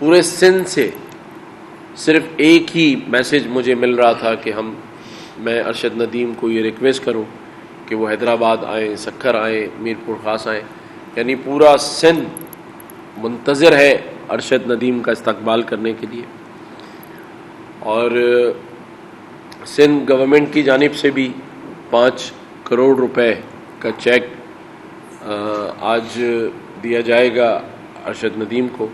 پورے سندھ سے صرف ایک ہی میسج مجھے مل رہا تھا کہ میں ارشد ندیم کو یہ ریکویسٹ کروں کہ وہ حیدرآباد آئیں، سکھر آئیں، میر پور خاص آئیں. یعنی پورا سندھ منتظر ہے ارشد ندیم کا استقبال کرنے کے لیے. اور سندھ گورنمنٹ کی جانب سے بھی 5 کروڑ روپے کا چیک آج دیا جائے گا ارشد ندیم کو،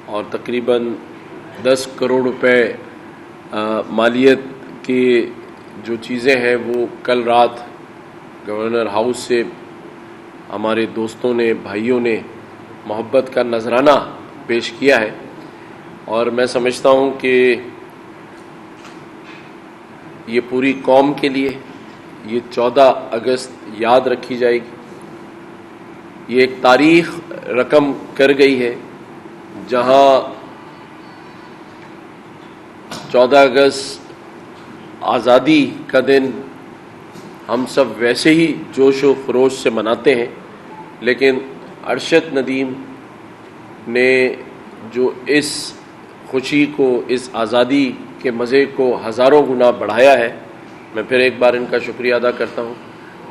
اور تقریباً 10 کروڑ روپے مالیت کی جو چیزیں ہیں وہ کل رات گورنر ہاؤس سے ہمارے دوستوں نے، بھائیوں نے محبت کا نذرانہ پیش کیا ہے. اور میں سمجھتا ہوں کہ یہ پوری قوم کے لیے یہ 14 اگست یاد رکھی جائے گی. یہ ایک تاریخ رقم کر گئی ہے جہاں 14 اگست آزادی کا دن ہم سب ویسے ہی جوش و خروش سے مناتے ہیں، لیکن ارشد ندیم نے جو اس خوشی کو، اس آزادی کے مزے کو ہزاروں گنا بڑھایا ہے. میں پھر ایک بار ان کا شکریہ ادا کرتا ہوں.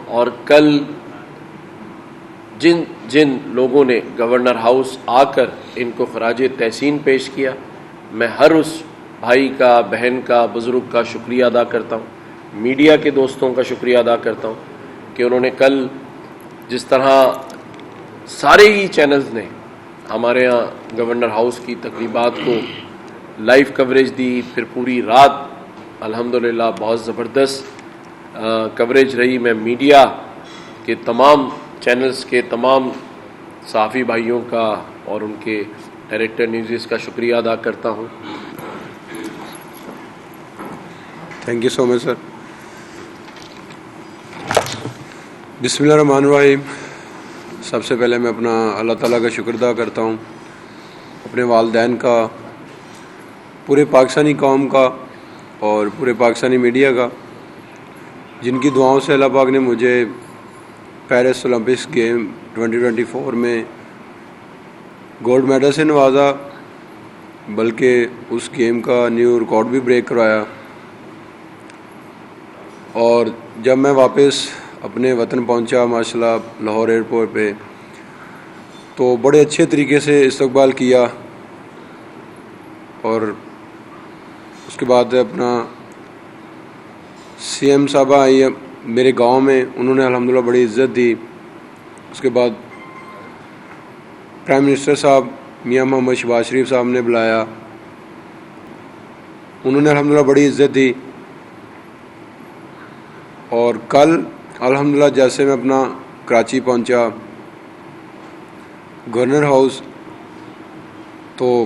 اور کل جن لوگوں نے گورنر ہاؤس آ کر ان کو خراج تحسین پیش کیا، میں ہر اس بھائی کا، بہن کا، بزرگ کا شکریہ ادا کرتا ہوں. میڈیا کے دوستوں کا شکریہ ادا کرتا ہوں کہ انہوں نے کل جس طرح سارے ہی چینلز نے ہمارے ہاں گورنر ہاؤس کی تقریبات کو لائیو کوریج دی. پھر پوری رات الحمدللہ بہت زبردست کوریج رہی. میں میڈیا کے تمام چینلز کے تمام صحافی بھائیوں کا اور ان کے ڈائریکٹر نیوزز کا شکریہ ادا کرتا ہوں. تھینک یو سو مچ سر. بسم اللہ الرحمن الرحیم. سب سے پہلے میں اپنا اللہ تعالیٰ کا شکر ادا کرتا ہوں، اپنے والدین کا، پورے پاکستانی قوم کا اور پورے پاکستانی میڈیا کا، جن کی دعاؤں سے اللہ پاک نے مجھے پیرس اولمپکس گیم 2024 میں گولڈ میڈل سے نوازا، بلکہ اس گیم کا نیو ریکارڈ بھی بریک کروایا. اور جب میں واپس اپنے وطن پہنچا ماشاءاللہ لاہور ایئرپورٹ پہ، تو بڑے اچھے طریقے سے استقبال کیا. اور اس کے بعد اپنا سی ایم صاحبہ آئی میرے گاؤں میں، انہوں نے الحمدللہ بڑی عزت دی. اس کے بعد پرائم منسٹر صاحب میاں محمد شہباز شریف صاحب نے بلایا، انہوں نے الحمدللہ بڑی عزت دی. اور کل الحمدللہ جیسے میں اپنا کراچی پہنچا گورنر ہاؤس، تو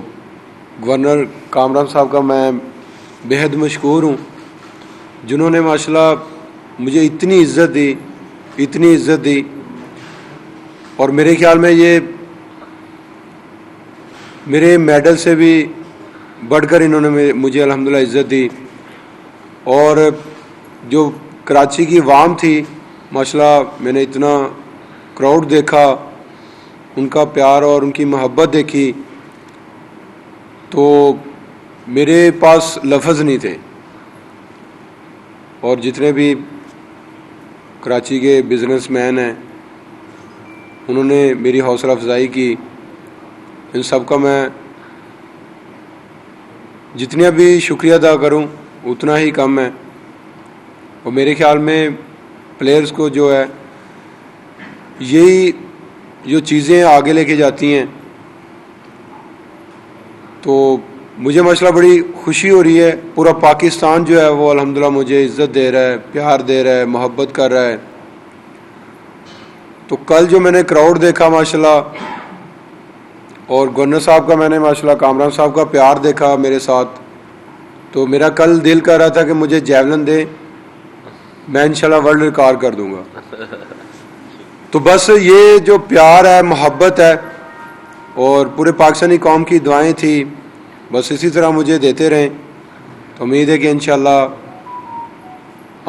گورنر کامران صاحب کا میں بے حد مشکور ہوں، جنہوں نے ماشاءاللہ مجھے اتنی عزت دی. اور میرے خیال میں یہ میرے میڈل سے بھی بڑھ کر انہوں نے مجھے الحمدللہ عزت دی. اور جو کراچی کی عوام تھی ماشاءاللہ، میں نے اتنا کراؤڈ دیکھا، ان کا پیار اور ان کی محبت دیکھی، تو میرے پاس لفظ نہیں تھے. اور جتنے بھی کراچی کے بزنس مین ہیں انہوں نے میری حوصلہ افزائی کی. ان سب کا میں جتنا بھی شکریہ ادا کروں اتنا ہی کم ہے. اور میرے خیال میں پلیئرز کو جو ہے یہی جو چیزیں آگے لے کے جاتی ہیں. تو مجھے ماشاءاللہ بڑی خوشی ہو رہی ہے. پورا پاکستان جو ہے وہ الحمدللہ مجھے عزت دے رہا ہے، پیار دے رہا ہے، محبت کر رہا ہے. تو کل جو میں نے کراؤڈ دیکھا ماشاءاللہ، اور گورنر صاحب کا میں نے ماشاءاللہ کامران صاحب کا پیار دیکھا میرے ساتھ، تو میرا کل دل کر رہا تھا کہ مجھے جیولن دے، میں انشاءاللہ ورلڈ ریکارڈ کر دوں گا. تو بس یہ جو پیار ہے، محبت ہے، اور پورے پاکستانی قوم کی دعائیں تھی، بس اسی طرح مجھے دیتے رہیں. تو امید ہے کہ انشاءاللہ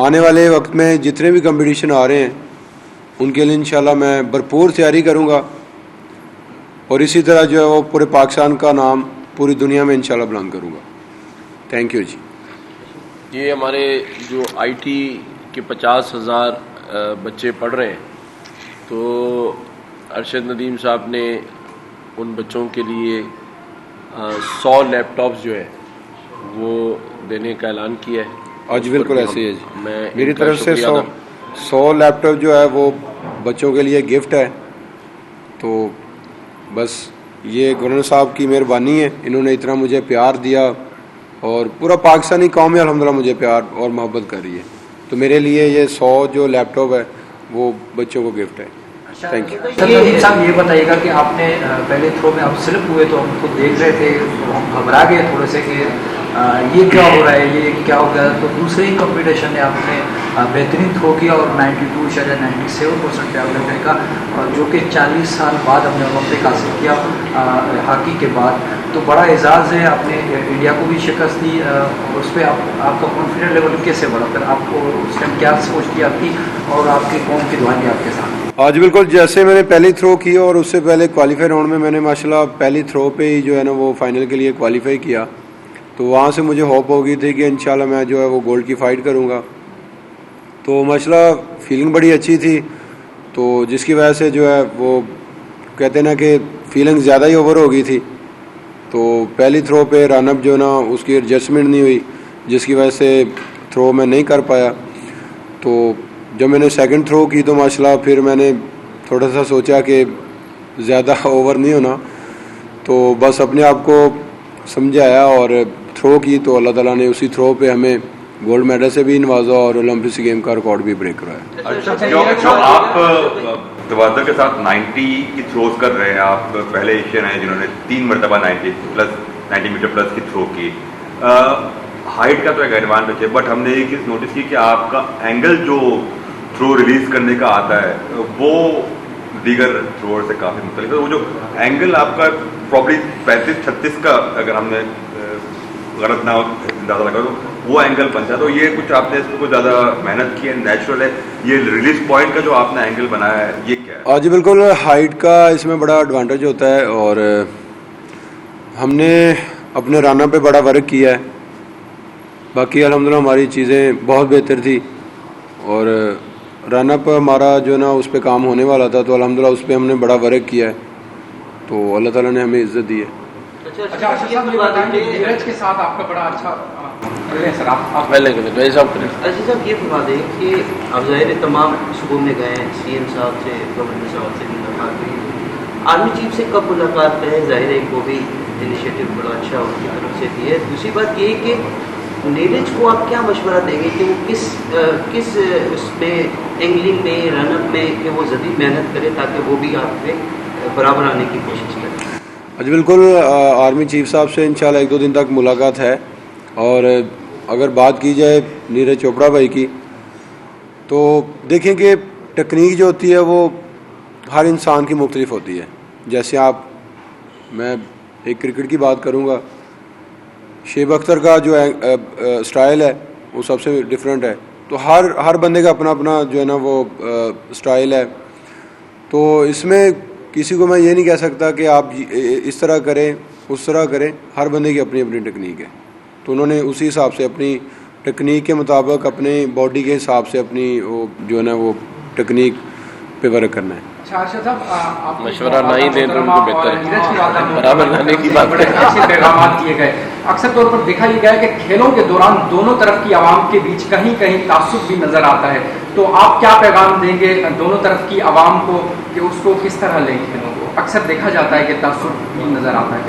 آنے والے وقت میں جتنے بھی کمپٹیشن آ رہے ہیں ان کے لیے انشاءاللہ میں بھرپور تیاری کروں گا، اور اسی طرح جو ہے وہ پورے پاکستان کا نام پوری دنیا میں انشاءاللہ بلند کروں گا. تھینک یو جی. یہ ہمارے جو آئی ٹی کے 50,000 بچے پڑھ رہے ہیں، تو ارشد ندیم صاحب نے ان بچوں کے لیے 100 لیپ ٹاپس جو ہے وہ دینے کا اعلان کیا ہے. آج بالکل ایسے ہی ہے جی. میں میری طرف سے 100 لیپ ٹاپ جو ہے وہ بچوں کے لیے گفٹ ہے. تو بس یہ گورنر صاحب کی مہربانی ہے، انہوں نے اتنا مجھے پیار دیا اور پورا پاکستانی قوم میں الحمدللہ مجھے پیار اور محبت کر رہی ہے. تو میرے لیے یہ 100 جو لیپ ٹاپ ہے وہ بچوں کو گفٹ ہے. Thank you. ندیم صاحب یہ بتائیے گا کہ آپ نے پہلے تھرو میں آپ سلپ ہوئے تو ہم کو دیکھ رہے تھے، ہم گھبرا گئے تھوڑے سے کہ یہ کیا ہو رہا ہے، یہ کیا ہو گیا. تو دوسرے ہی کمپٹیشن میں آپ نے بہترین تھرو کیا اور 92.97% پہ آپ نے پھینکا، جو کہ 40 سال بعد ہم نے اولمپک حاصل کیا ہاکی کے بعد. تو بڑا اعزاز ہے، آپ نے انڈیا کو بھی شکست دی. اس پہ آپ کا کانفیڈنٹ لیول کیسے بڑھا؟ پھر آپ کو اس ٹائم کیا سوچ تھی آپ کی اور آپ کی قوم کی دعائیں آپ کے ساتھ؟ آج بالکل جیسے میں نے پہلی تھرو کی اور اس سے پہلے کوالیفائی راؤنڈ میں نے ماشاءاللہ پہلی تھرو پہ ہی جو ہے نا وہ فائنل کے لیے کوالیفائی کیا. تو وہاں سے مجھے ہوپ ہو گئی تھی کہ انشاءاللہ میں جو ہے وہ گولڈ کی فائٹ کروں گا. تو ماشاءاللہ فیلنگ بڑی اچھی تھی، تو جس کی وجہ سے جو ہے وہ کہتے ہیں نا کہ فیلنگ زیادہ ہی اوور ہو گئی تھی. تو پہلی تھرو پہ رن اپ جو نا اس کی ایڈجسٹمنٹ نہیں ہوئی، جس کی وجہ سے تھرو میں نہیں کر پایا. تو جب میں نے سیکنڈ تھرو کی تو ماشاءاللہ پھر میں نے تھوڑا سا سوچا کہ زیادہ اوور نہیں ہونا، تو بس اپنے آپ کو سمجھایا اور تھرو کی. تو اللہ تعالیٰ نے اسی تھرو پہ ہمیں گولڈ میڈل سے بھی نوازا اور اولمپکس گیم کا ریکارڈ بھی بریک کرایا. جو آپ توازن کے ساتھ 90 کی تھروز کر رہے ہیں، آپ پہلے ایشین ہیں جنہوں نے 3 مرتبہ 90 میٹر پلس کی تھرو کی. ہائٹ کا تو ایک ایڈوانٹیج ہے، بٹ ہم نے ایک چیز نوٹس کی کہ آپ کا اینگل جو تھرو ریلیز کرنے کا آتا ہے وہ دیگر تھروور سے کافی مختلف ہے. وہ جو اینگل آپ کا پراپرلی 35-36 کا اگر ہم نے غلط نہ اندازہ لگا تو وہ اینگل بنتا ہے. تو یہ کچھ آپ نے اس کو زیادہ محنت کی ہے، نیچرل ہے؟ یہ ریلیز پوائنٹ کا جو آپ نے اینگل بنایا ہے یہ کیا ہے؟ جی بالکل ہائٹ کا اس میں بڑا ایڈوانٹیج ہوتا ہے اور ہم نے اپنے رانا پہ بڑا ورک کیا ہے. باقی الحمدللہ ہماری چیزیں بہت بہتر تھی اور رن اپ ہمارا جو نا اس پہ کام ہونے والا تھا، تو الحمدللہ اس پہ ہم نے بڑا ورک کیا ہے. تو اللہ تعالیٰ نے ہمیں عزت دی ہے. اچھا نیرج کے ساتھ آپ کا بڑا اچھا صاحب یہ بتا دیں کہ اب ظاہر تمام صوبوں میں گئے ہیں، سی ایم صاحب سے، گورنر صاحب سے بھی ملاقات ہوئی، آرمی چیف سے کب ملاقات کریں؟ ظاہر ہے وہ بھی انیشیٹو بڑا اچھا ان کی طرف سے بھی ہے. دوسری بات یہ کہ نیرج کو آپ کیا مشورہ دیں گے کہ وہ کس اس میں اینگلنگ میں، رن اپ میں کہ وہ زیادہ محنت کرے تاکہ وہ بھی آپ پہ برابر آنے کی کوشش کرے؟ جی بالکل آرمی چیف صاحب سے انشاءاللہ 1-2 دن تک ملاقات ہے. اور اگر بات کی جائے نیرج چوپڑا بھائی کی، تو دیکھیں کہ ٹیکنیک جو ہوتی ہے وہ ہر انسان کی مختلف ہوتی ہے. جیسے میں ایک کرکٹ کی بات کروں گا، شعیب اختر کا جو اسٹائل ہے وہ سب سے ڈفرینٹ ہے. تو ہر بندے کا اپنا اپنا جو ہے نا وہ اسٹائل ہے. تو اس میں کسی کو میں یہ نہیں کہہ سکتا کہ آپ اس طرح کریں اس طرح کریں، ہر بندے کی اپنی اپنی ٹیکنیک ہے. تو انہوں نے اسی حساب سے اپنی ٹیکنیک کے مطابق اپنے باڈی کے حساب سے اپنی وہ جو ہے نا وہ ٹیکنیک پہ ورک کرنا ہے. مشورہ نہ ہی دیں تو ان کو بہتر ہے، برابر لانے کی بات بڑے اچھے پیغامات دیے گئے. اکثر طور پر دیکھا یہ گیا ہے کہ کھیلوں کے دوران دونوں طرف کی عوام کے بیچ کہیں کہیں تعصب بھی نظر آتا ہے. تو آپ کیا پیغام دیں گے دونوں طرف کی عوام کو کہ اس کو کس طرح لیں کھیلوں کو؟ اکثر دیکھا جاتا ہے کہ تعصب بھی نظر آتا ہے.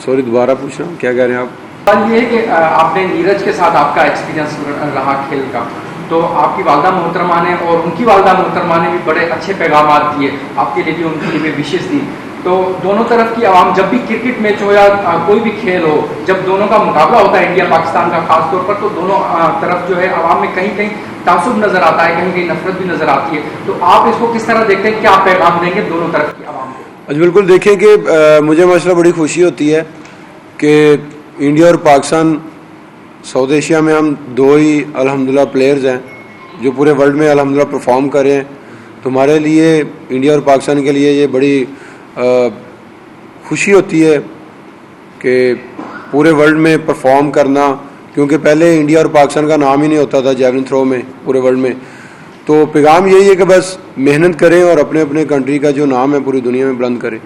سوری دوبارہ پوچھ رہا ہوں، کیا کہہ رہے ہیں آپ؟ سوال یہ ہے کہ آپ نے نیرج کے ساتھ آپ کا ایکسپیرینس رہا کھیل کا، تو آپ کی والدہ محترمہ نے اور ان کی والدہ محترمہ نے بھی بڑے اچھے پیغامات دیے آپ کے لیے بھی، ان کے لیے بھی وشز دی. تو دونوں طرف کی عوام جب بھی کرکٹ میچ ہو یا کوئی بھی کھیل ہو، جب دونوں کا مقابلہ ہوتا ہے انڈیا پاکستان کا خاص طور پر، تو دونوں طرف جو ہے عوام میں کہیں کہیں تعصب نظر آتا ہے، کہیں کہیں نفرت بھی نظر آتی ہے. تو آپ اس کو کس طرح دیکھتے ہیں، کیا پیغام دیں گے دونوں طرف کی عوام کو؟ بالکل دیکھیں کہ مجھے ماشاءاللہ بڑی خوشی ہوتی ہے کہ انڈیا اور پاکستان ساؤتھ ایشیا میں ہم 2 ہی الحمدللہ پلیئرز ہیں جو پورے ورلڈ میں الحمدللہ پرفارم کر رہے ہیں. تو ہمارے لیے انڈیا اور پاکستان کے لیے یہ بڑی خوشی ہوتی ہے کہ پورے ورلڈ میں پرفارم کرنا، کیونکہ پہلے انڈیا اور پاکستان کا نام ہی نہیں ہوتا تھا جیولن تھرو میں پورے ورلڈ میں. تو پیغام یہی ہے کہ بس محنت کریں اور اپنے اپنے کنٹری کا جو نام ہے پوری دنیا میں بلند کریں.